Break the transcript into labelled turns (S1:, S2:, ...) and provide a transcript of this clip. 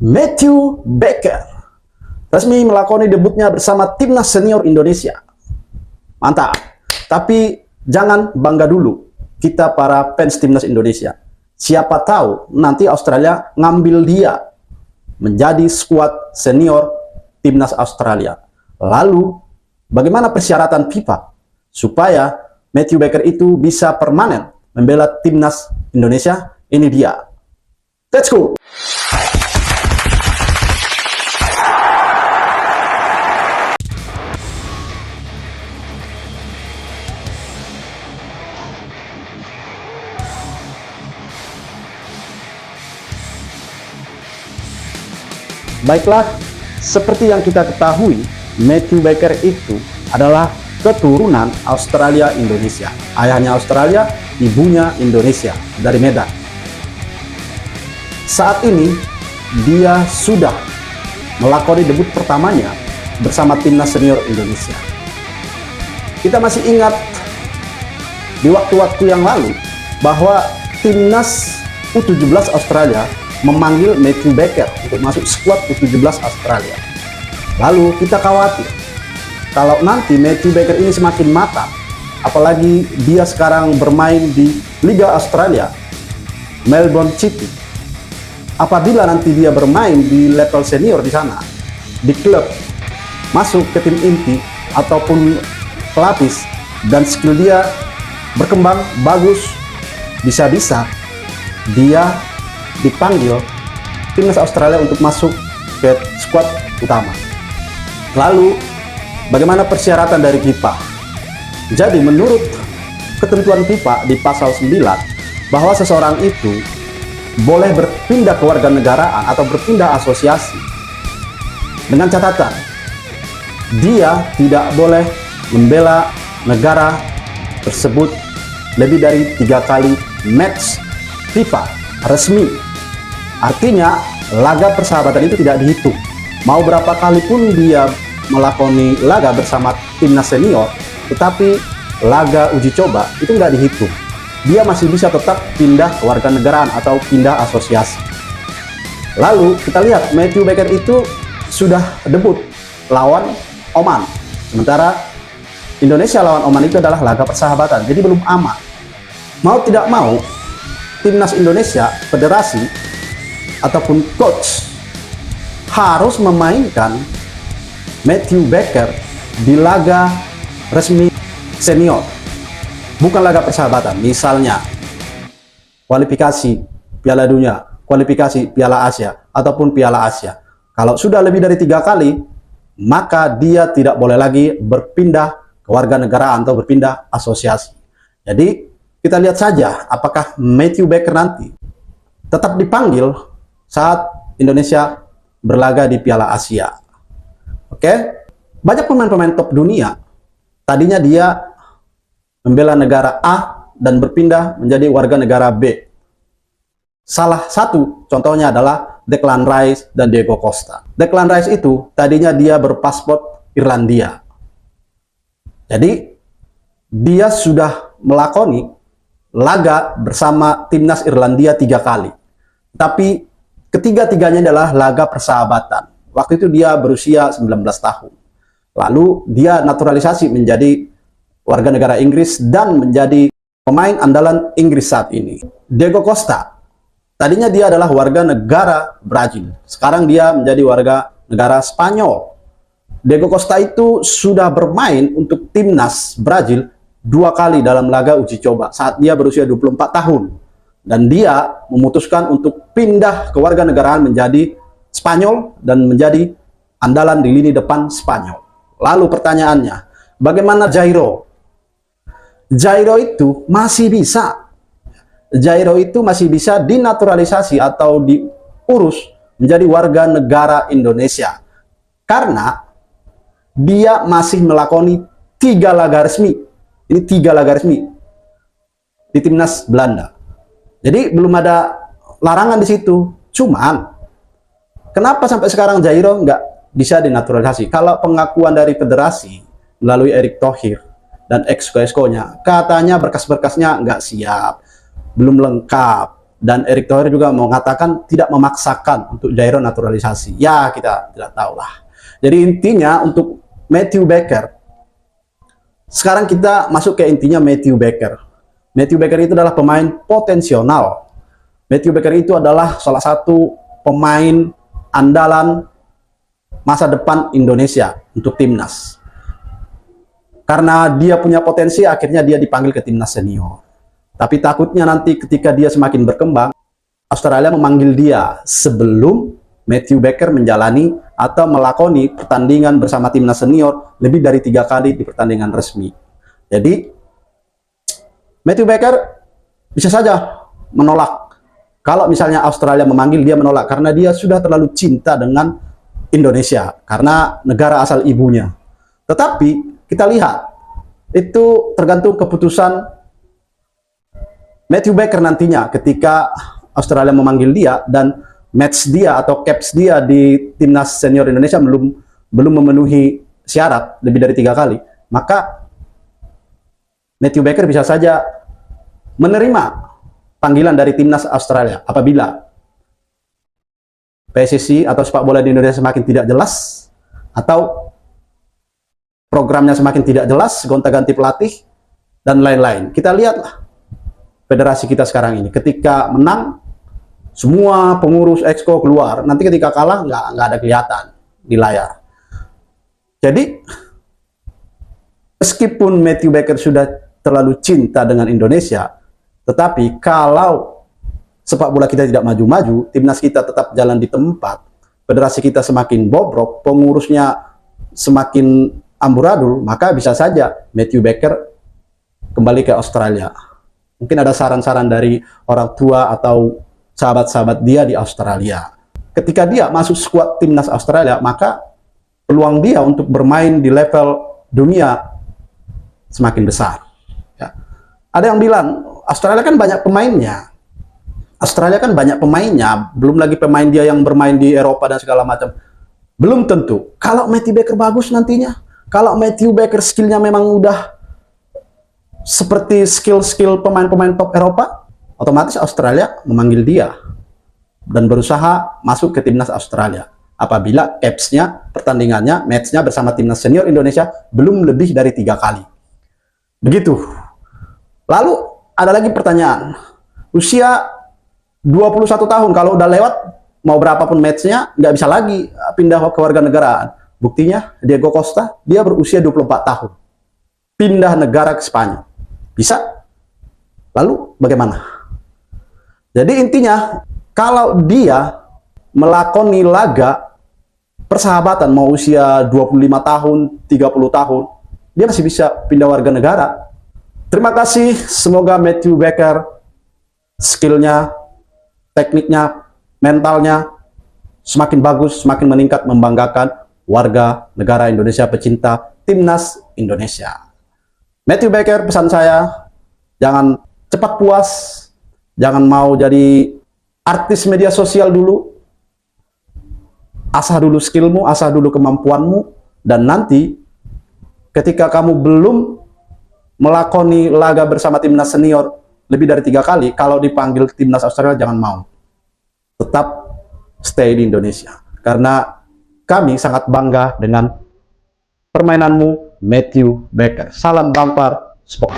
S1: Matthew Baker resmi melakoni debutnya bersama timnas senior Indonesia. Mantap. Tapi jangan bangga dulu kita para fans timnas Indonesia. Siapa tahu nanti Australia ngambil dia menjadi skuad senior timnas Australia. Lalu bagaimana persyaratan FIFA supaya Matthew Baker itu bisa permanen membela timnas Indonesia? Ini dia. Let's go! Baiklah, seperti yang kita ketahui, Matthew Baker itu adalah keturunan Australia Indonesia. Ayahnya Australia, ibunya Indonesia, dari Medan. Saat ini, dia sudah melakoni debut pertamanya bersama timnas senior Indonesia. Kita masih ingat di waktu-waktu yang lalu bahwa timnas U17 Australia memanggil Matthew Baker untuk masuk skuad U17 Australia. Lalu kita khawatir kalau nanti Matthew Baker ini semakin matang, apalagi dia sekarang bermain di Liga Australia, Melbourne City. Apabila nanti dia bermain di level senior di sana, di klub, masuk ke tim inti ataupun pelapis, dan skill dia berkembang bagus, bisa-bisa dia dipanggil timnas Australia untuk masuk ke skuad utama. Lalu bagaimana persyaratan dari FIFA? Jadi menurut ketentuan FIFA di pasal 9 bahwa seseorang itu boleh berpindah kewarganegaraan atau berpindah asosiasi dengan catatan dia tidak boleh membela negara tersebut lebih dari 3 kali match FIFA resmi. Artinya laga persahabatan itu tidak dihitung. Mau berapa kali pun dia melakoni laga bersama timnas senior, tetapi laga uji coba itu nggak dihitung. Dia masih bisa tetap pindah kewarganegaraan atau pindah asosiasi. Lalu kita lihat Matthew Baker itu sudah debut lawan Oman. Sementara Indonesia lawan Oman itu adalah laga persahabatan, jadi belum aman. Mau tidak mau, timnas Indonesia, federasi ataupun coach harus memainkan Matthew Baker di laga resmi senior, bukan laga persahabatan. Misalnya kualifikasi Piala Dunia, kualifikasi Piala Asia ataupun Piala Asia. Kalau sudah lebih dari 3 kali, maka dia tidak boleh lagi berpindah kewarganegaraan atau berpindah asosiasi. Jadi kita lihat saja apakah Matthew Baker nanti tetap dipanggil saat Indonesia berlaga di Piala Asia. Oke, banyak pemain-pemain top dunia tadinya dia membela negara A dan berpindah menjadi warga negara B. Salah satu contohnya adalah Declan Rice dan Diego Costa. Declan Rice itu tadinya dia berpaspor Irlandia. Jadi dia sudah melakoni laga bersama timnas Irlandia 3 kali. Tapi ketiga-tiganya adalah laga persahabatan. Waktu itu dia berusia 19 tahun. Lalu dia naturalisasi menjadi warga negara Inggris dan menjadi pemain andalan Inggris saat ini. Diego Costa, tadinya dia adalah warga negara Brazil. Sekarang dia menjadi warga negara Spanyol. Diego Costa itu sudah bermain untuk timnas Brazil 2 kali dalam laga uji coba saat dia berusia 24 tahun. Dan dia memutuskan untuk pindah ke warga negaraan menjadi Spanyol dan menjadi andalan di lini depan Spanyol. Lalu pertanyaannya, bagaimana Jairo? Jairo itu masih bisa. Jairo itu masih bisa dinaturalisasi atau diurus menjadi warga negara Indonesia. Karena dia masih melakoni 3 laga resmi. Ini 3 laga resmi di timnas Belanda. Jadi belum ada larangan di situ. Cuman kenapa sampai sekarang Jairo nggak bisa dinaturalisasi? Kalau pengakuan dari federasi melalui Erick Thohir dan ex-esko-nya, katanya berkas-berkasnya nggak siap, belum lengkap, Dan Erick Thohir juga mengatakan tidak memaksakan untuk Jairo naturalisasi. Ya, kita tidak tahu lah. Jadi intinya untuk Matthew Baker, sekarang kita masuk ke intinya Matthew Baker. Matthew Baker itu adalah pemain potensial. Matthew Baker itu adalah salah satu pemain andalan masa depan Indonesia untuk timnas. Karena dia punya potensi, akhirnya dia dipanggil ke timnas senior. Tapi takutnya nanti ketika dia semakin berkembang, Australia memanggil dia sebelum Matthew Baker menjalani atau melakoni pertandingan bersama timnas senior lebih dari 3 kali di pertandingan resmi. Jadi, Matthew Baker bisa saja menolak. Kalau misalnya Australia memanggil, dia menolak karena dia sudah terlalu cinta dengan Indonesia karena negara asal ibunya. Tetapi kita lihat, itu tergantung keputusan Matthew Baker nantinya ketika Australia memanggil dia dan match dia atau caps dia di timnas senior Indonesia belum memenuhi syarat lebih dari 3 kali, maka Matthew Baker bisa saja menerima panggilan dari timnas Australia apabila PSSI atau sepak bola di Indonesia semakin tidak jelas atau programnya semakin tidak jelas, gonta-ganti pelatih dan lain-lain. Kita lihatlah federasi kita sekarang ini, ketika menang semua pengurus exco keluar, nanti ketika kalah nggak ada kelihatan di layar. Jadi meskipun Matthew Baker sudah terlalu cinta dengan Indonesia, tetapi kalau sepak bola kita tidak maju-maju, timnas kita tetap jalan di tempat, federasi kita semakin bobrok, pengurusnya semakin amburadul, maka bisa saja Matthew Baker kembali ke Australia. Mungkin ada saran-saran dari orang tua atau sahabat-sahabat dia di Australia. Ketika dia masuk skuad timnas Australia, maka peluang dia untuk bermain di level dunia semakin besar. Ya. Ada yang bilang, Australia kan banyak pemainnya. Australia kan banyak pemainnya, belum lagi pemain dia yang bermain di Eropa dan segala macam. Belum tentu. Kalau Matthew Baker bagus nantinya, kalau Matthew Baker skillnya memang udah seperti skill-skill pemain-pemain top Eropa, otomatis Australia memanggil dia dan berusaha masuk ke timnas Australia. Apabila capsnya, pertandingannya, matchnya bersama timnas senior Indonesia belum lebih dari 3 kali. Begitu. Lalu ada lagi pertanyaan, usia 21 tahun, kalau udah lewat mau berapapun matchnya nggak bisa lagi pindah ke warga negaraan. Buktinya Diego Costa, dia berusia 24 tahun, pindah negara ke Spanyol. Bisa? Lalu bagaimana? Jadi intinya, kalau dia melakoni laga persahabatan mau usia 25 tahun, 30 tahun, dia masih bisa pindah warga negara. Terima kasih, semoga Matthew Baker skillnya, tekniknya, mentalnya semakin bagus, semakin meningkat, membanggakan warga negara Indonesia, pecinta timnas Indonesia. Matthew Baker, pesan saya, jangan cepat puas, jangan mau jadi artis media sosial dulu, asah dulu skillmu, asah dulu kemampuanmu, dan nanti ketika kamu belum melakoni laga bersama timnas senior lebih dari 3 kali, kalau dipanggil timnas Australia jangan mau. Tetap stay di Indonesia. Karena kami sangat bangga dengan permainanmu, Matthew Baker. Salam Bangpar Sport.